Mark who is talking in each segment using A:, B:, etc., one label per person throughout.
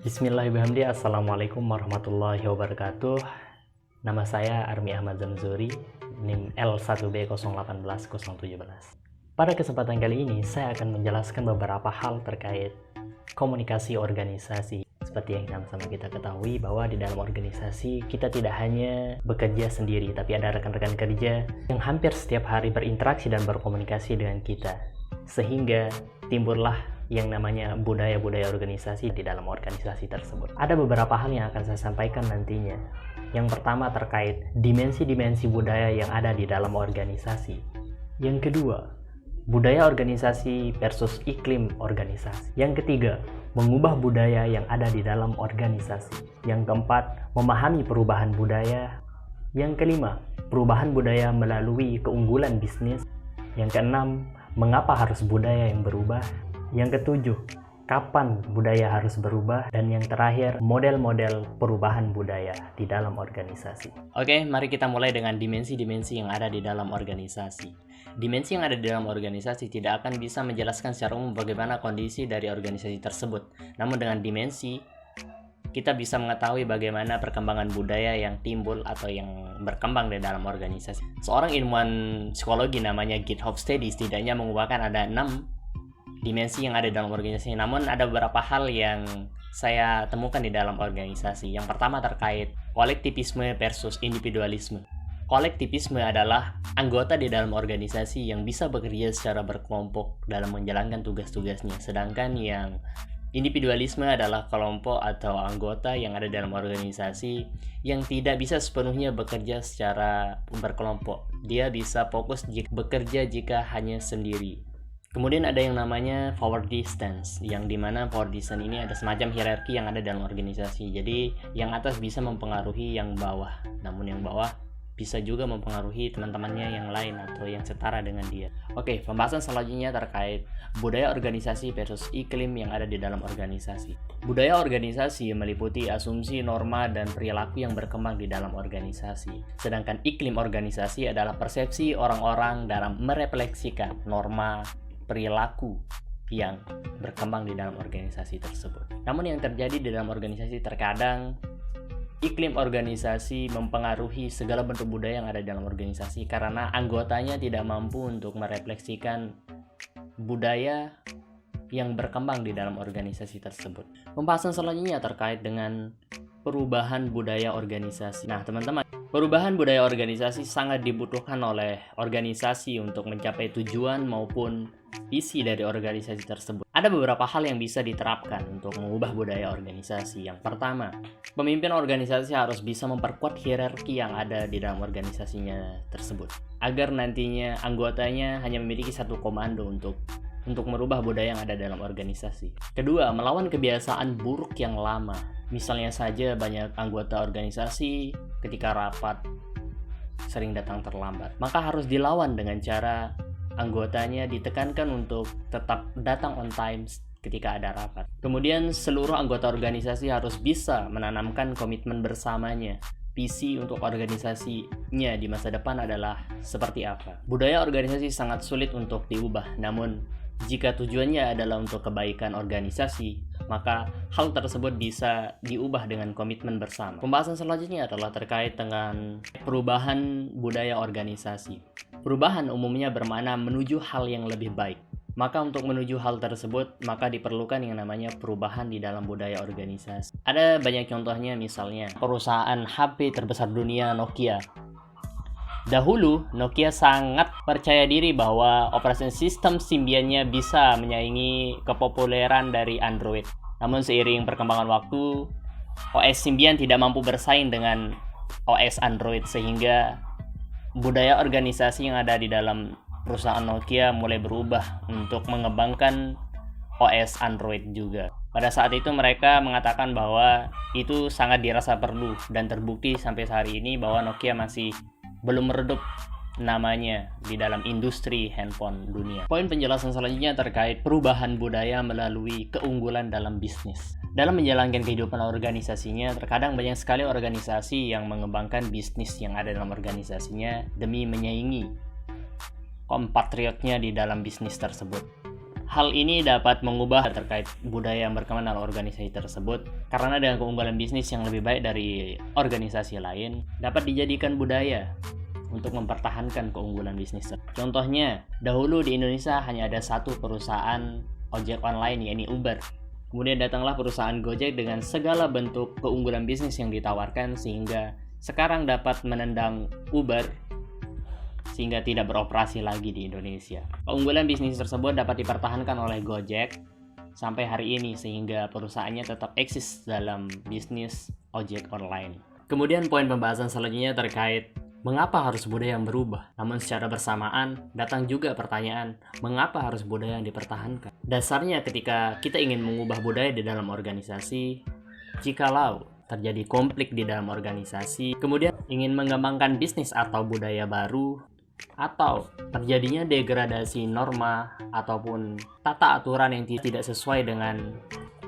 A: Bismillahirrahmanirrahim. Assalamualaikum warahmatullahi wabarakatuh. Nama saya Armi Ahmad Zamzuri, NIM L1B018017. Pada kesempatan kali ini, saya akan menjelaskan beberapa hal terkait komunikasi organisasi. Seperti yang sama-sama kita ketahui bahwa di dalam organisasi kita tidak hanya bekerja sendiri, tapi ada rekan-rekan kerja yang hampir setiap hari berinteraksi dan berkomunikasi dengan kita. Sehingga timbullah yang namanya budaya-budaya organisasi di dalam organisasi tersebut. Ada beberapa hal yang akan saya sampaikan nantinya. Yang pertama terkait dimensi-dimensi budaya yang ada di dalam organisasi. Yang kedua, budaya organisasi versus iklim organisasi. Yang ketiga, mengubah budaya yang ada di dalam organisasi. Yang keempat, memahami perubahan budaya. Yang kelima, perubahan budaya melalui keunggulan bisnis. Yang keenam, mengapa harus budaya yang berubah. Yang ketujuh, kapan budaya harus berubah. Dan yang terakhir, model-model perubahan budaya di dalam organisasi. Oke, mari kita mulai dengan dimensi-dimensi yang ada di dalam organisasi. Dimensi yang ada di dalam organisasi tidak akan bisa menjelaskan secara umum bagaimana kondisi dari organisasi tersebut. Namun dengan dimensi, kita bisa mengetahui bagaimana perkembangan budaya yang timbul atau yang berkembang di dalam organisasi. Seorang ilmuwan psikologi namanya Gerd Hofstede setidaknya mengubahkan ada 6 dimensi yang ada dalam organisasi. Namun ada beberapa hal yang saya temukan di dalam organisasi. Yang pertama terkait kolektivisme versus individualisme. Kolektivisme adalah anggota di dalam organisasi yang bisa bekerja secara berkelompok dalam menjalankan tugas-tugasnya. Sedangkan yang individualisme adalah kelompok atau anggota yang ada dalam organisasi yang tidak bisa sepenuhnya bekerja secara berkelompok. Dia bisa fokus bekerja jika hanya sendiri. Kemudian ada yang namanya power distance, yang dimana power distance ini ada semacam hierarki yang ada dalam organisasi. Jadi yang atas bisa mempengaruhi yang bawah, namun yang bawah bisa juga mempengaruhi teman-temannya yang lain atau yang setara dengan dia. Oke, pembahasan selanjutnya terkait budaya organisasi versus iklim yang ada di dalam organisasi. Budaya organisasi meliputi asumsi, norma, dan perilaku yang berkembang di dalam organisasi. Sedangkan iklim organisasi adalah persepsi orang-orang dalam merefleksikan norma, perilaku yang berkembang di dalam organisasi tersebut. Namun yang terjadi di dalam organisasi terkadang iklim organisasi mempengaruhi segala bentuk budaya yang ada dalam organisasi karena anggotanya tidak mampu untuk merefleksikan budaya yang berkembang di dalam organisasi tersebut. Pembahasan selanjutnya terkait dengan perubahan budaya organisasi. Nah, teman-teman, perubahan budaya organisasi sangat dibutuhkan oleh organisasi untuk mencapai tujuan maupun visi dari organisasi tersebut. Ada beberapa hal yang bisa diterapkan untuk mengubah budaya organisasi. Yang pertama, pemimpin organisasi harus bisa memperkuat hierarki yang ada di dalam organisasinya tersebut, agar nantinya anggotanya hanya memiliki satu komando untuk merubah budaya yang ada dalam organisasi. Kedua, melawan kebiasaan buruk yang lama. Misalnya saja banyak anggota organisasi ketika rapat sering datang terlambat. Maka harus dilawan dengan cara anggotanya ditekankan untuk tetap datang on time ketika ada rapat. Kemudian seluruh anggota organisasi harus bisa menanamkan komitmen bersamanya. Visi untuk organisasinya di masa depan adalah seperti apa. Budaya organisasi sangat sulit untuk diubah, namun jika tujuannya adalah untuk kebaikan organisasi, maka hal tersebut bisa diubah dengan komitmen bersama. Pembahasan selanjutnya adalah terkait dengan perubahan budaya organisasi. Perubahan umumnya bermakna menuju hal yang lebih baik. Maka untuk menuju hal tersebut, maka diperlukan yang namanya perubahan di dalam budaya organisasi. Ada banyak contohnya, misalnya perusahaan HP terbesar dunia Nokia. Dahulu, Nokia sangat percaya diri bahwa operasi sistem Symbian-nya bisa menyaingi kepopuleran dari Android. Namun seiring perkembangan waktu, OS Symbian tidak mampu bersaing dengan OS Android, sehingga budaya organisasi yang ada di dalam perusahaan Nokia mulai berubah untuk mengembangkan OS Android juga. Pada saat itu mereka mengatakan bahwa itu sangat dirasa perlu, dan terbukti sampai hari ini bahwa Nokia masih belum meredup namanya di dalam industri handphone dunia. Poin penjelasan selanjutnya terkait perubahan budaya melalui keunggulan dalam bisnis. Dalam menjalankan kehidupan organisasinya, terkadang banyak sekali organisasi yang mengembangkan bisnis yang ada dalam organisasinya demi menyaingi kompatriotnya di dalam bisnis tersebut. Hal ini dapat mengubah terkait budaya yang berkembang dalam organisasi tersebut, karena dengan keunggulan bisnis yang lebih baik dari organisasi lain dapat dijadikan budaya untuk mempertahankan keunggulan bisnis. Contohnya, dahulu di Indonesia hanya ada satu perusahaan ojek online, yaitu Uber. Kemudian datanglah perusahaan Gojek dengan segala bentuk keunggulan bisnis yang ditawarkan, sehingga sekarang dapat menendang Uber sehingga tidak beroperasi lagi di Indonesia. Keunggulan bisnis tersebut dapat dipertahankan oleh Gojek sampai hari ini, sehingga perusahaannya tetap eksis dalam bisnis ojek online. Kemudian poin pembahasan selanjutnya terkait mengapa harus budaya yang berubah. Namun secara bersamaan datang juga pertanyaan, mengapa harus budaya yang dipertahankan? Dasarnya ketika kita ingin mengubah budaya di dalam organisasi, jikalau terjadi konflik di dalam organisasi, kemudian ingin mengembangkan bisnis atau budaya baru, atau terjadinya degradasi norma ataupun tata aturan yang tidak sesuai dengan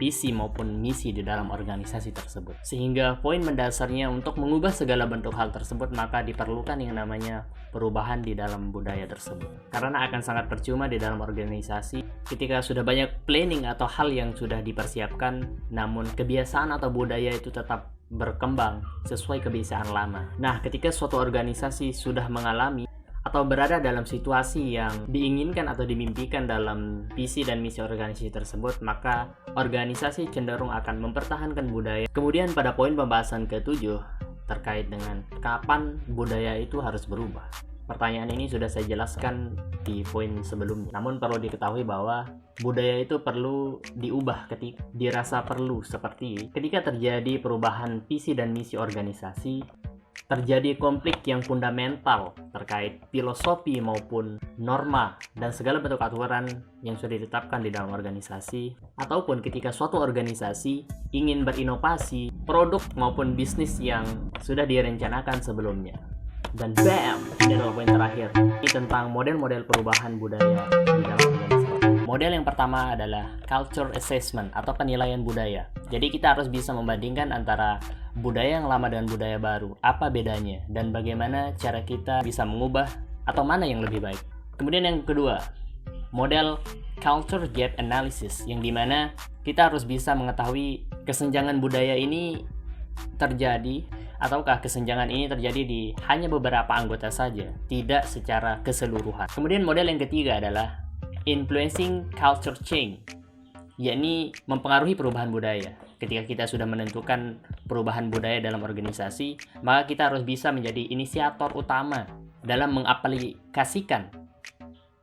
A: visi maupun misi di dalam organisasi tersebut. Sehingga poin mendasarnya untuk mengubah segala bentuk hal tersebut, maka diperlukan yang namanya perubahan di dalam budaya tersebut. Karena akan sangat percuma di dalam organisasi ketika sudah banyak planning atau hal yang sudah dipersiapkan, namun kebiasaan atau budaya itu tetap berkembang sesuai kebiasaan lama. Nah, ketika suatu organisasi sudah mengalami atau berada dalam situasi yang diinginkan atau dimimpikan dalam visi dan misi organisasi tersebut, maka organisasi cenderung akan mempertahankan budaya. Kemudian pada poin pembahasan ke-7 terkait dengan kapan budaya itu harus berubah. Pertanyaan ini sudah saya jelaskan di poin sebelumnya. Namun perlu diketahui bahwa budaya itu perlu diubah ketika dirasa perlu, seperti ketika terjadi perubahan visi dan misi organisasi, terjadi konflik yang fundamental terkait filosofi maupun norma dan segala bentuk aturan yang sudah ditetapkan di dalam organisasi, ataupun ketika suatu organisasi ingin berinovasi produk maupun bisnis yang sudah direncanakan sebelumnya. Dan bam, ini adalah poin terakhir, ini tentang model-model perubahan budaya di dalam organisasi. Model yang pertama adalah culture assessment atau penilaian budaya. Jadi kita harus bisa membandingkan antara budaya yang lama dengan budaya baru. Apa bedanya dan bagaimana cara kita bisa mengubah atau mana yang lebih baik. Kemudian yang kedua, model culture gap analysis, yang dimana kita harus bisa mengetahui kesenjangan budaya ini terjadi ataukah kesenjangan ini terjadi di hanya beberapa anggota saja, tidak secara keseluruhan. Kemudian model yang ketiga adalah influencing culture change, yakni mempengaruhi perubahan budaya. Ketika kita sudah menentukan perubahan budaya dalam organisasi, maka kita harus bisa menjadi inisiator utama dalam mengaplikasikan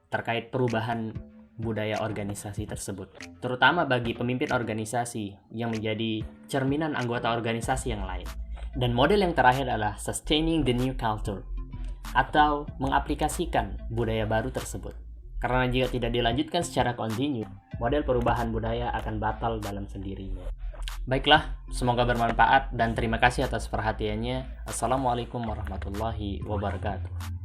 A: terkait perubahan budaya organisasi tersebut, terutama bagi pemimpin organisasi yang menjadi cerminan anggota organisasi yang lain. Dan model yang terakhir adalah sustaining the new culture, atau mengaplikasikan budaya baru tersebut. Karena jika tidak dilanjutkan secara kontinu, model perubahan budaya akan batal dalam sendirinya. Baiklah, semoga bermanfaat dan terima kasih atas perhatiannya. Assalamualaikum warahmatullahi wabarakatuh.